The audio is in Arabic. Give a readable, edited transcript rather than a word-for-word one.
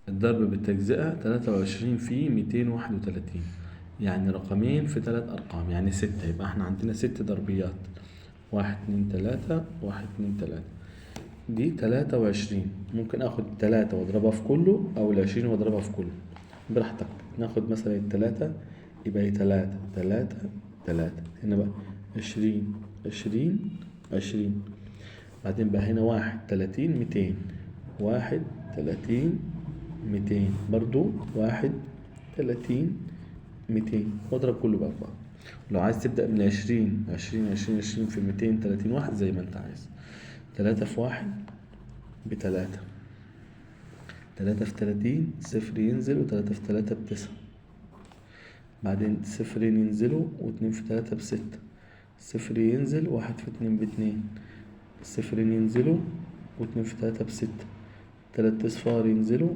الضرب بالتجزئة 23 في 231، يعني رقمين في 3 أرقام، يعني 6. يبقى احنا عندنا 6 ضربيات، 1 2 3 1 2 3. دي 23. ممكن اخد 3 واضربها في كله، او 20 واضربها في كله، براحتك. ناخد مثلا 3، يبقى 3 3 3. هنا بقى 20 20 20. بعدين بقى هنا 31 200، 31 200 برضو، 31 200. واضرب كله بقى في بعض. لو عايز تبدأ من 20 20 20 20 في 230 واحد زي ما انت عايز. 3 في 1 ب3، 3 في 30 صفر ينزل، و3 في 3 ب9. بعدين صفرين ينزلوا، و2 في 3 ب6. صفر ينزل، 1 في 2 ب2. صفرين ينزلوا، و2 في 3 ب6. 3 أصفار ينزلوا،